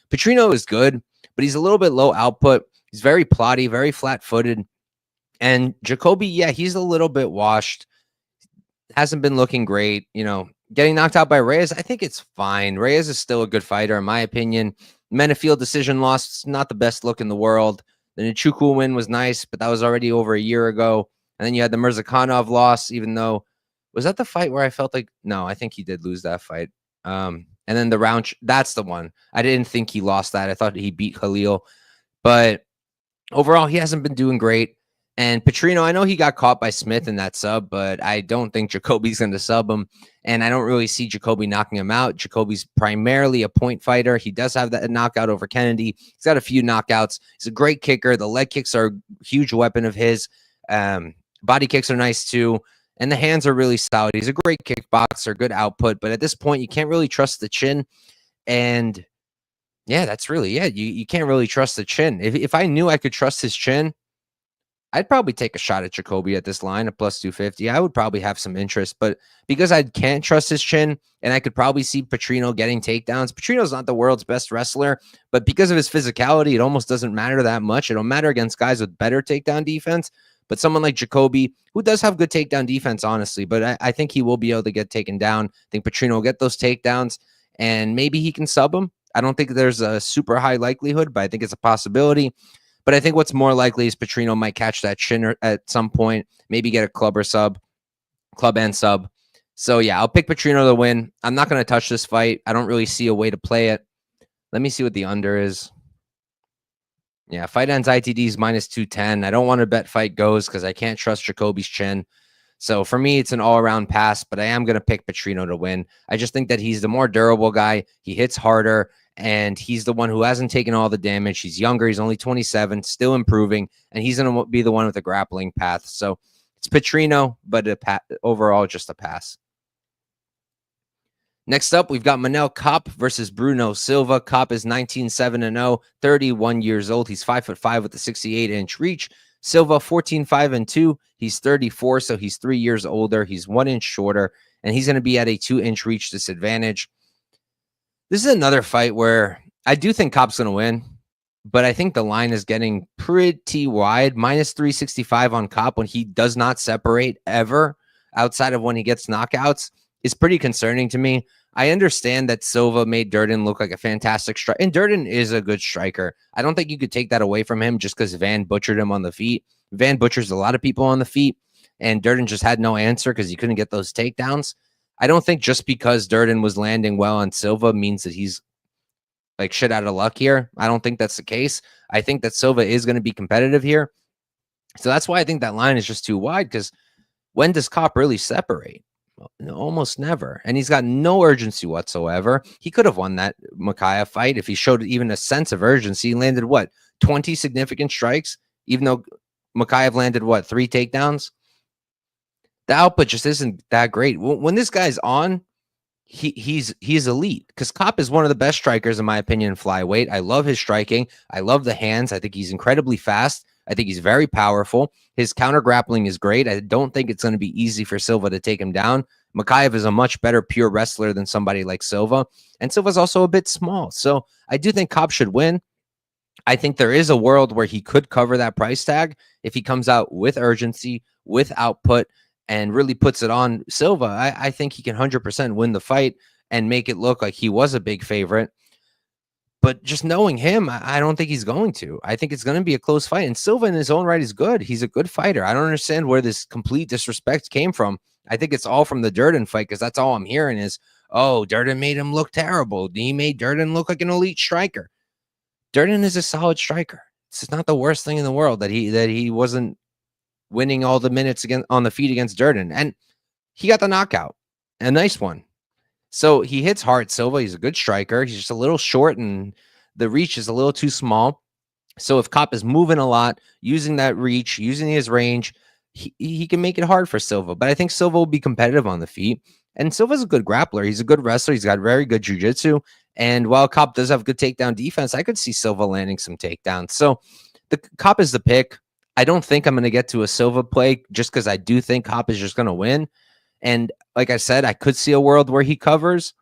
Petrino is good, but he's a little bit low output. He's very plotty, very flat-footed. And Jacoby, yeah, he's a little bit washed. Hasn't been looking great. Getting knocked out by Reyes, I think it's fine. Reyes is still a good fighter, in my opinion. Menafield decision loss, not the best look in the world. The Tuco win was nice, but that was already over a year ago. And then you had the Mirzakhanov loss, even though, was that the fight where I felt like, no, I think he did lose that fight. And then the round, that's the one. I didn't think he lost that. I thought he beat Khalil. But overall, he hasn't been doing great. And Petrino, I know he got caught by Smith in that sub, but I don't think Jacoby's going to sub him. And I don't really see Jacoby knocking him out. Jacoby's primarily a point fighter. He does have that knockout over Kennedy. He's got a few knockouts. He's a great kicker. The leg kicks are a huge weapon of his. Body kicks are nice too, and the hands are really solid. He's a great kickboxer, good output, but at this point, you can't really trust the chin. And yeah, that's really it. You can't really trust the chin. If I knew I could trust his chin, I'd probably take a shot at Jacoby at this line, at plus 250. I would probably have some interest, but because I can't trust his chin, and I could probably see Petrino getting takedowns. Petrino's not the world's best wrestler, but because of his physicality, it almost doesn't matter that much. It'll matter against guys with better takedown defense. But someone like Jacoby, who does have good takedown defense, honestly, but I think he will be able to get taken down. I think Petrino will get those takedowns, and maybe he can sub him. I don't think there's a super high likelihood, but I think it's a possibility. But I think what's more likely is Petrino might catch that chin at some point, maybe get a club or sub. club and sub. So yeah, I'll pick Petrino to win. I'm not going to touch this fight. I don't really see a way to play it. Let me see what the under is. Yeah, fight ends ITDs minus 210. I don't want to bet fight goes because I can't trust Jacoby's chin. So for me, it's an all-around pass, but I am going to pick Petrino to win. I just think that he's the more durable guy. He hits harder, and he's the one who hasn't taken all the damage. He's younger. He's only 27, still improving, and he's going to be the one with the grappling path. So it's Petrino, but overall just a pass. Next up, we've got Manel Kape versus Bruno Silva. Kape is 19-7-0, 31 years old. He's 5'5" with a 68-inch reach. Silva, 14-5-2. He's 34, so he's 3 years older. He's 1 inch shorter, and he's going to be at a 2-inch reach disadvantage. This is another fight where I do think Kape's going to win, but I think the line is getting pretty wide. Minus 365 on Kape when he does not separate ever outside of when he gets knockouts is pretty concerning to me. I understand that Silva made Durden look like a fantastic striker, and Durden is a good striker. I don't think you could take that away from him just because Van butchered him on the feet. Van butchers a lot of people on the feet, and Durden just had no answer because he couldn't get those takedowns. I don't think just because Durden was landing well on Silva means that he's like shit out of luck here. I don't think that's the case. I think that Silva is going to be competitive here. So that's why I think that line is just too wide, because when does Kape really separate? Almost never. And he's got no urgency whatsoever. He could have won that Mokaev fight if he showed even a sense of urgency. He landed, 20 significant strikes, even though Mokaev landed, 3 takedowns? The output just isn't that great. When this guy's on, he's elite, because Kape is one of the best strikers, in my opinion, in flyweight. I love his striking. I love the hands. I think he's incredibly fast. I think he's very powerful. His counter grappling is great. I don't think it's going to be easy for Silva to take him down. Mokaev is a much better pure wrestler than somebody like Silva, and Silva's also a bit small. So I do think Kape should win. I think there is a world where he could cover that price tag if he comes out with urgency, with output, and really puts it on Silva. I think he can 100% win the fight and make it look like he was a big favorite. But just knowing him, I don't think he's going to. I think it's going to be a close fight. And Silva in his own right is good. He's a good fighter. I don't understand where this complete disrespect came from. I think it's all from the Durden fight, because that's all I'm hearing is, oh, Durden made him look terrible. He made Durden look like an elite striker. Durden is a solid striker. It's not the worst thing in the world that he wasn't winning all the minutes on the feet against Durden. And he got the knockout. A nice one. So he hits hard, Silva. He's a good striker. He's just a little short, and the reach is a little too small. So if Kape is moving a lot, using that reach, using his range, he can make it hard for Silva. But I think Silva will be competitive on the feet. And Silva's a good grappler. He's a good wrestler. He's got very good jiu-jitsu. And while Kape does have good takedown defense, I could see Silva landing some takedowns. So the Kape is the pick. I don't think I'm going to get to a Silva play just because I do think Kape is just going to win. And like I said, I could see a world where he covers,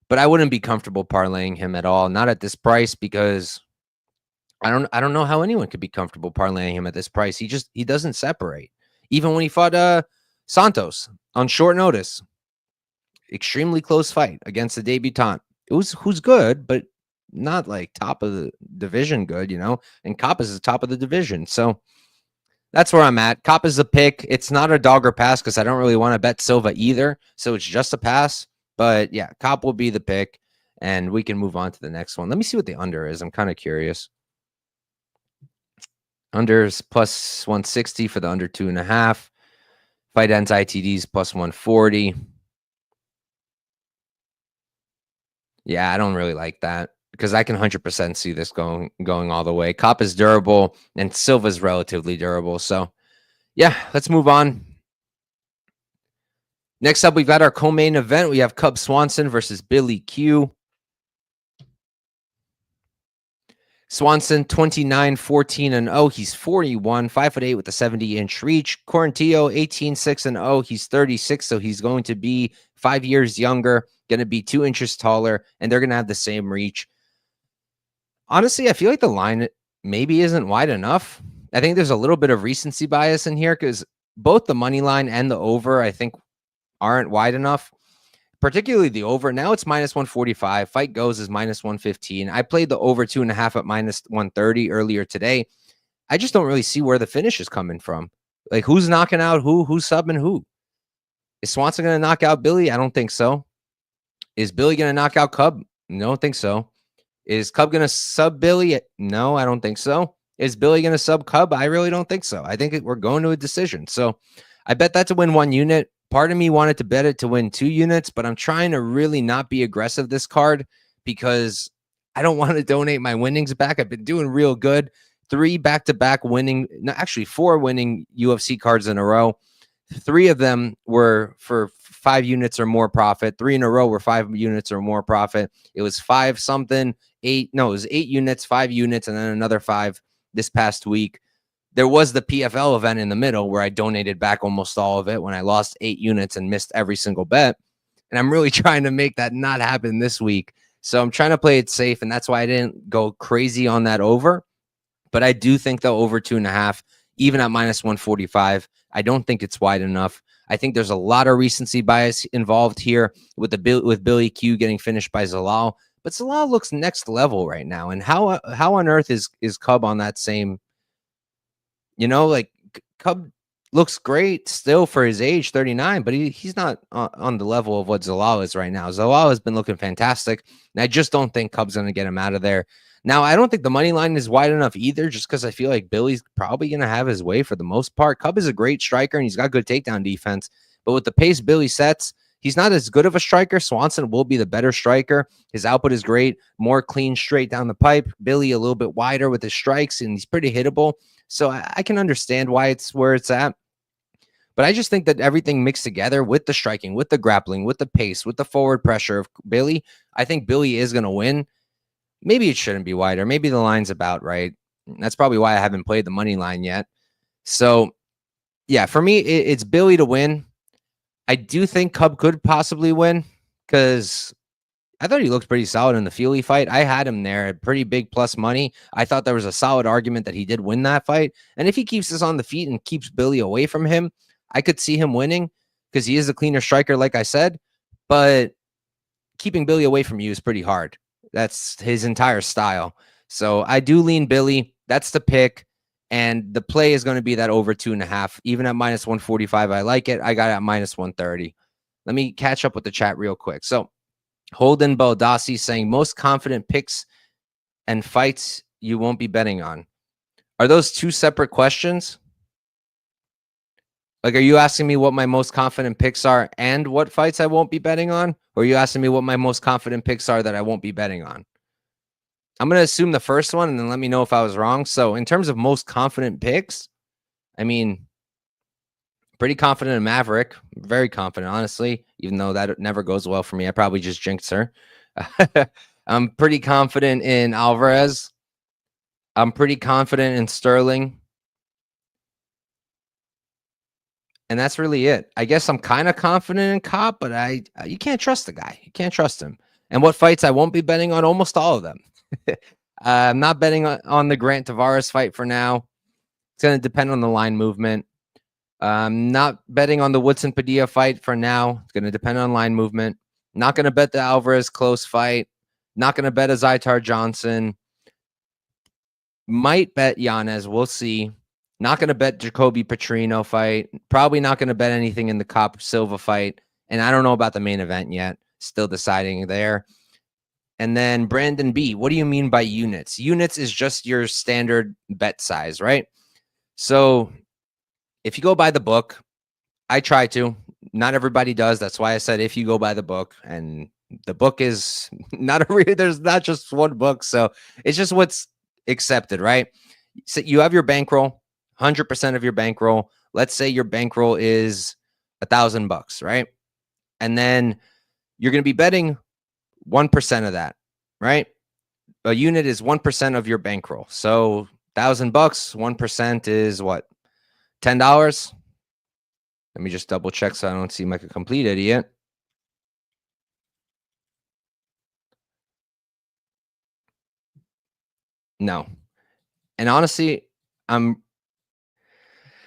but I wouldn't be comfortable parlaying him at all. Not at this price, because I don't know how anyone could be comfortable parlaying him at this price. He doesn't separate. Even when he fought Santos on short notice, extremely close fight against the debutant. Who's good, but not like top of the division good, and Kape is the top of the division. So that's where I'm at. Kape is a pick. It's not a dog or pass because I don't really want to bet Silva either. So it's just a pass. But yeah, Kape will be the pick, and we can move on to the next one. Let me see what the under is. I'm kind of curious. Under's plus 160 for the under 2.5. Fight ends ITDs plus 140. Yeah, I don't really like that, because I can 100% see this going all the way. Kape is durable, and Silva's relatively durable. So, yeah, let's move on. Next up, we've got our co-main event. We have Cub Swanson versus Billy Q. Swanson, 29-14-0. He's 41, 5'8" with a 70-inch reach. Quarantillo, 18-6-0. He's 36, so he's going to be 5 years younger, going to be 2 inches taller, and they're going to have the same reach. Honestly, I feel like the line maybe isn't wide enough. I think there's a little bit of recency bias in here, because both the money line and the over, I think, aren't wide enough. Particularly the over. Now it's minus 145. Fight goes is minus 115. I played the over 2.5 at minus 130 earlier today. I just don't really see where the finish is coming from. Like, who's knocking out who's subbing who? Is Swanson going to knock out Billy? I don't think so. Is Billy going to knock out Cub? No, I don't think so. Is Cub going to sub Billy? No, I don't think so. Is Billy going to sub Cub? I really don't think so. I think we're going to a decision. So I bet that to win 1 unit. Part of me wanted to bet it to win 2 units, but I'm trying to really not be aggressive this card because I don't want to donate my winnings back. I've been doing real good. 3 back-to-back winning, no, actually 4 winning UFC cards in a row. 3 of them were for 5 units or more profit. 3 in a row were 5 units or more profit. It was 5 something, 8. No, it was 8 units, 5 units, and then another 5 this past week. There was the PFL event in the middle where I donated back almost all of it when I lost 8 units and missed every single bet. And I'm really trying to make that not happen this week. So I'm trying to play it safe, and that's why I didn't go crazy on that over. But I do think the over 2.5, even at minus 145, I don't think it's wide enough. I think there's a lot of recency bias involved here with Billy Q getting finished by Zalal. But Zalal looks next level right now. And how on earth is Cub on that same, like Cub looks great still for his age, 39, but he's not on the level of what Zalal is right now. Zalal has been looking fantastic, and I just don't think Cub's going to get him out of there. Now, I don't think the money line is wide enough either, just because I feel like Billy's probably going to have his way for the most part. Cub is a great striker, and he's got good takedown defense, but with the pace Billy sets, he's not as good of a striker. Swanson will be the better striker. His output is great, more clean, straight down the pipe. Billy a little bit wider with his strikes, and he's pretty hittable. So I can understand why it's where it's at. But I just think that everything mixed together with the striking, with the grappling, with the pace, with the forward pressure of Billy, I think Billy is going to win. Maybe it shouldn't be wider. Maybe the line's about right. That's probably why I haven't played the money line yet. So, yeah, for me, it's Billy to win. I do think Cub could possibly win because I thought he looked pretty solid in the Feely fight. I had him there at pretty big plus money. I thought there was a solid argument that he did win that fight. And if he keeps this on the feet and keeps Billy away from him, I could see him winning because he is a cleaner striker, like I said. But keeping Billy away from you is pretty hard. That's his entire style. So I do lean Billy. That's the pick. And the play is going to be that over 2.5. Even at minus 145, I like it. I got it at minus 130. Let me catch up with the chat real quick. So Holden Baldassi saying most confident picks and fights you won't be betting on. Are those 2 separate questions? Like, are you asking me what my most confident picks are and what fights I won't be betting on? Or are you asking me what my most confident picks are that I won't be betting on? I'm going to assume the first one and then let me know if I was wrong. So in terms of most confident picks, I mean, pretty confident in Maverick. Very confident, honestly, even though that never goes well for me. I probably just jinxed her. I'm pretty confident in Alvarez. I'm pretty confident in Stirling. And that's really it. I guess I'm kind of confident in Cop, but you can't trust the guy. You can't trust him. And what fights I won't be betting on? Almost all of them. I'm not betting on the Grant Tavares fight for now. It's going to depend on the line movement. I'm not betting on the Woodson Padilla fight for now. It's going to depend on line movement. Not going to bet the Alvarez close fight. Not going to bet Azaitar Johnson. Might bet Yanez. We'll see. Not going to bet Jacoby Petrino fight. Probably not going to bet anything in the Cop Silva fight. And I don't know about the main event yet. Still deciding there. And then Brandon B, what do you mean by units? Units is just your standard bet size, right? So if you go by the book, I try to. Not everybody does. That's why I said if you go by the book. And the book is not there's not just one book. So it's just what's accepted, right? So you have your bankroll. 100% of your bankroll. Let's say your bankroll is $1,000, right? And then you're going to be betting 1% of that, right? A unit is 1% of your bankroll. So $1,000, 1% is what? $10. Let me just double check so I don't seem like a complete idiot. No. And honestly,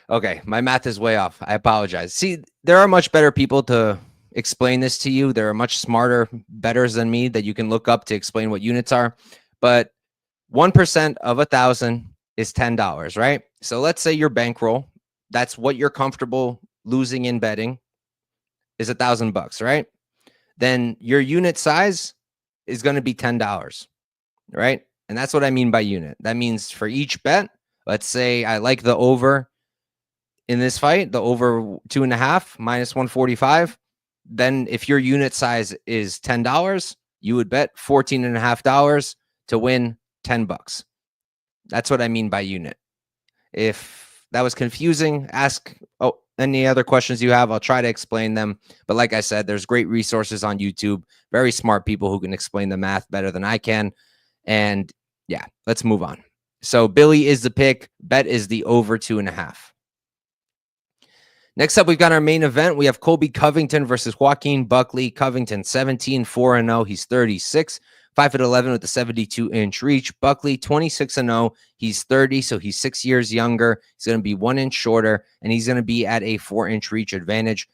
okay, my math is way off. I apologize. See, there are much better people to explain this to you. There are much smarter bettors than me that you can look up to explain what units are. But 1% of 1,000 is $10, right? So let's say your bankroll, that's what you're comfortable losing in betting. is $1,000, right? Then your unit size is going to be $10, right? And that's what I mean by unit. That means for each bet, let's say I like the over in this fight, the over 2.5 minus 145. Then if your unit size is $10, you would bet $14.50 to win $10. That's what I mean by unit. If that was confusing, ask any other questions you have. I'll try to explain them. But like I said, there's great resources on YouTube, very smart people who can explain the math better than I can. And yeah, let's move on. So Billy is the pick. Bet is the over 2.5. Next up, we've got our main event. We have Colby Covington versus Joaquin Buckley. Covington 17-4-0. He's 36, 5'11" with a 72-inch reach. Buckley 26-0. He's 30, so he's 6 years younger. He's going to be 1 inch shorter, and he's going to be at a 4-inch reach advantage.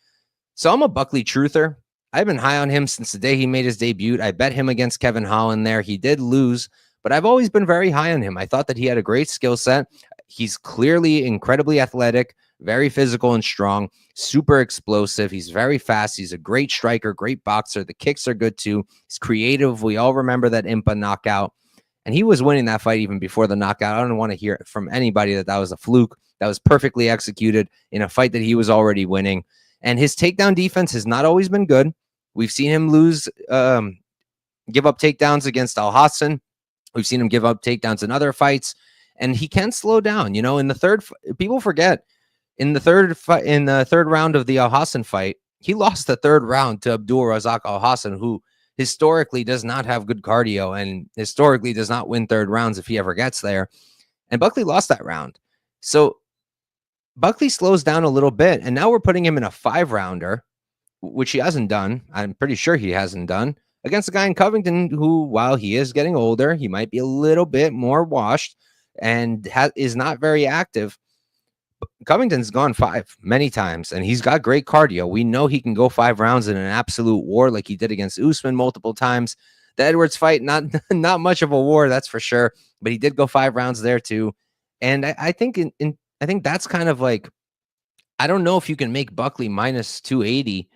So I'm a Buckley truther. I've been high on him since the day he made his debut. I bet him against Kevin Holland there. He did lose, but I've always been very high on him. I thought that he had a great skill set. He's clearly incredibly athletic, very physical and strong, super explosive. He's very fast. He's a great striker, great boxer. The kicks are good too. He's creative. We all remember that Impa knockout. And he was winning that fight even before the knockout. I don't want to hear from anybody that was a fluke. That was perfectly executed in a fight that he was already winning. And his takedown defense has not always been good. We've seen him give up takedowns against Alvarez. We've seen him give up takedowns in other fights. And he can slow down. You know, in the third, people forget, in the third round of the Al-Hassan fight, he lost the third round to Abdul Razak Al-Hassan, who historically does not have good cardio and historically does not win third rounds if he ever gets there. And Buckley lost that round. So Buckley slows down a little bit, and now we're putting him in a 5-rounder, which he hasn't done. I'm pretty sure he hasn't done, against a guy in Covington who, while he is getting older, he might be a little bit more washed and is not very active. Covington's gone 5 many times, and he's got great cardio. We know he can go 5 rounds in an absolute war like he did against Usman multiple times. The Edwards fight, not much of a war, that's for sure, but he did go 5 rounds there too. And I think I think that's kind of like, I don't know if you can make Buckley minus 280,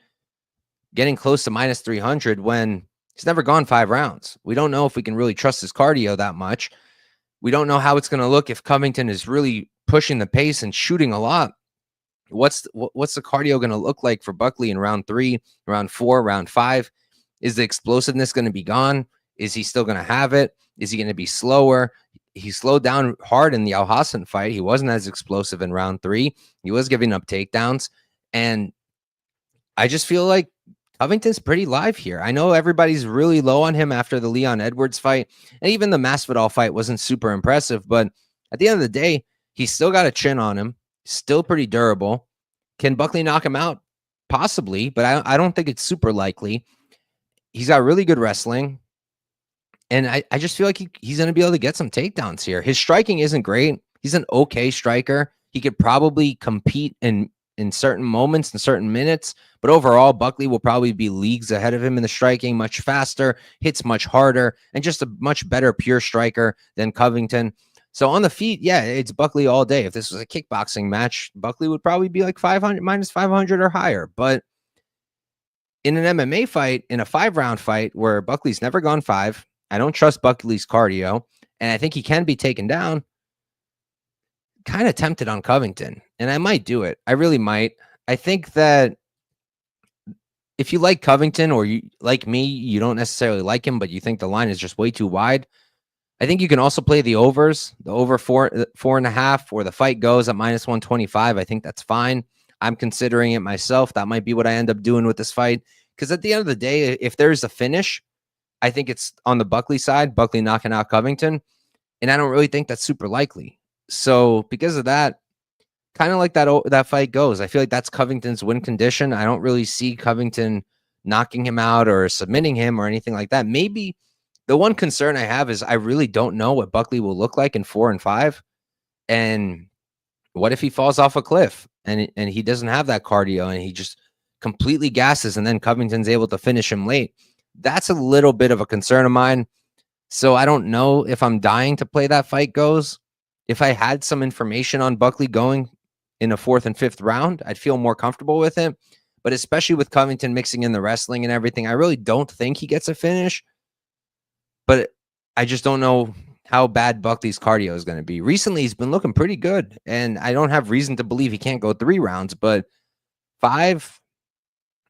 getting close to minus 300 when he's never gone 5 rounds. We don't know if we can really trust his cardio that much. We don't know how it's going to look if Covington is really pushing the pace and shooting a lot. What's the cardio going to look like for Buckley in round 3, round 4, round 5? Is the explosiveness going to be gone? Is he still going to have it? Is he going to be slower? He slowed down hard in the Al-Hassan fight. He wasn't as explosive in round 3. He was giving up takedowns. And I just feel like Covington's pretty live here. I know everybody's really low on him after the Leon Edwards fight. And even the Masvidal fight wasn't super impressive. But at the end of the day, he's still got a chin on him. Still pretty durable. Can Buckley knock him out? Possibly, but I don't think it's super likely. He's got really good wrestling. And I just feel like he's going to be able to get some takedowns here. His striking isn't great. He's an okay striker. He could probably compete in certain moments, in certain minutes. But overall, Buckley will probably be leagues ahead of him in the striking, much faster, hits much harder, and just a much better pure striker than Covington. So on the feet, yeah, it's Buckley all day. If this was a kickboxing match, Buckley would probably be like 500, minus 500 or higher. But in an MMA fight, in a 5-round fight where Buckley's never gone 5, I don't trust Buckley's cardio, and I think he can be taken down. Kind of tempted on Covington, and I might do it. I really might. I think that if you like Covington, or you like me, you don't necessarily like him, but you think the line is just way too wide, I think you can also play the overs, the over 4.5, or the fight goes at minus 125. I think that's fine. I'm considering it myself. That might be what I end up doing with this fight, because at the end of the day, if there's a finish, I think it's on the Buckley side, Buckley knocking out Covington, and I don't really think that's super likely. So because of that, kind of like that fight goes, I feel like that's Covington's win condition. I don't really see Covington knocking him out or submitting him or anything like that. Maybe the one concern I have is I really don't know what Buckley will look like in 4 and 5. And what if he falls off a cliff and he doesn't have that cardio and he just completely gasses and then Covington's able to finish him late? That's a little bit of a concern of mine. So I don't know if I'm dying to play that fight goes. If I had some information on Buckley going in a 4th and 5th round, I'd feel more comfortable with it. but especially with Covington mixing in the wrestling and everything, I really don't think he gets a finish. But I just don't know how bad Buckley's cardio is going to be. Recently, he's been looking pretty good, and I don't have reason to believe he can't go 3 rounds, but 5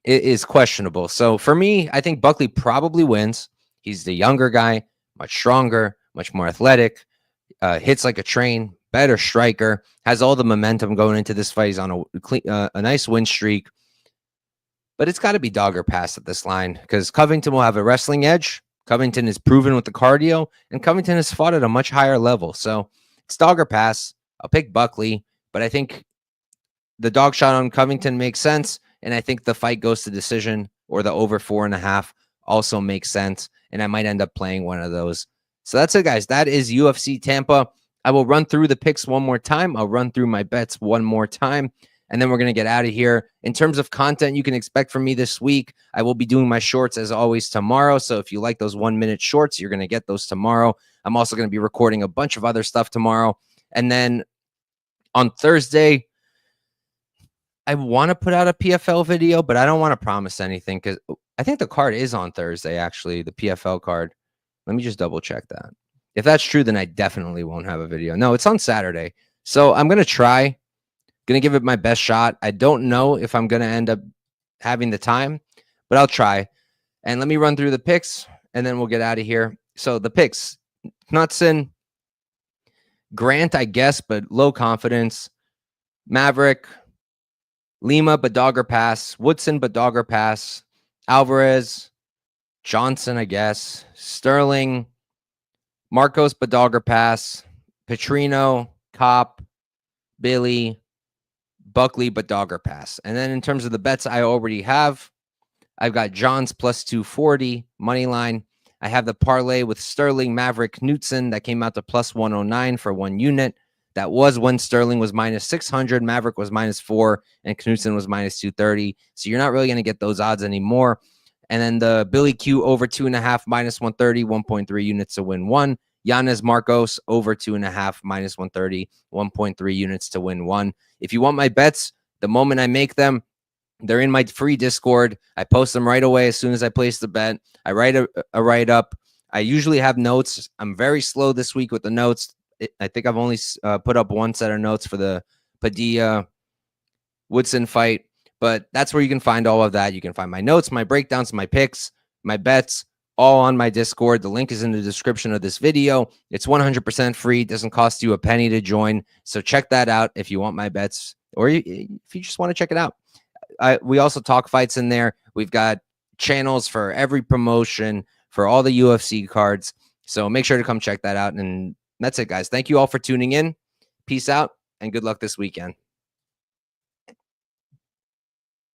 is questionable. So for me, I think Buckley probably wins. He's the younger guy, much stronger, much more athletic, hits like a train, better striker, has all the momentum going into this fight. He's on a nice win streak. But it's got to be dog or pass at this line because Covington will have a wrestling edge. Covington is proven with the cardio, and Covington has fought at a much higher level. So it's dog or pass. I'll pick Buckley, but I think the dog shot on Covington makes sense, and I think the fight goes to decision or the over 4.5 also makes sense, and I might end up playing one of those. So that's it, guys. That is UFC Tampa. I will run through the picks one more time. I'll run through my bets one more time, and then we're going to get out of here. In terms of content you can expect from me this week, I will be doing my shorts as always tomorrow. So if you like those 1-minute shorts, you're going to get those tomorrow. I'm also going to be recording a bunch of other stuff tomorrow. And then on Thursday, I want to put out a PFL video, but I don't want to promise anything because I think the card is on Thursday, actually, the PFL card. Let me just double check that. If that's true, then I definitely won't have a video. No, it's on Saturday. So I'm going to try. Going to give it my best shot. I don't know if I'm going to end up having the time, but I'll try. And let me run through the picks, and then we'll get out of here. So the picks, Knutsson, Grant, I guess, but low confidence. Maverick, Lima, but dog or pass. Woodson, but dog or pass. Alvarez, Johnson, I guess. Stirling, Marcos, but dog or pass. Petrino, Cop, Billy, Buckley, but dog or pass. And then in terms of the bets I already have, I've got Johns plus 240 money line. I have the parlay with Stirling, Maverick, Knutsson that came out to plus 109 for 1 unit. That was when Stirling was minus 600, Maverick was minus 4, and Knutsson was minus 230. So you're not really going to get those odds anymore. And then the Billy Q over 2.5 minus 130, 1.3 units to win 1. Yanez Marcos over 2.5 minus 130, 1.3 units to win 1. If you want my bets, the moment I make them, they're in my free Discord. I post them right away as soon as I place the bet. I write a write-up. I usually have notes. I'm very slow this week with the notes. I think I've only put up 1 set of notes for the Padilla Woodson fight, but that's where you can find all of that. You can find my notes, my breakdowns, my picks, my bets, all on my Discord. The link is in the description of this video. It's 100% free. It doesn't cost you a penny to join. So check that out if you want my bets, or if you just want to check it out. We also talk fights in there. We've got channels for every promotion, for all the UFC cards. So make sure to come check that out. And that's it, guys. Thank you all for tuning in. Peace out and good luck this weekend.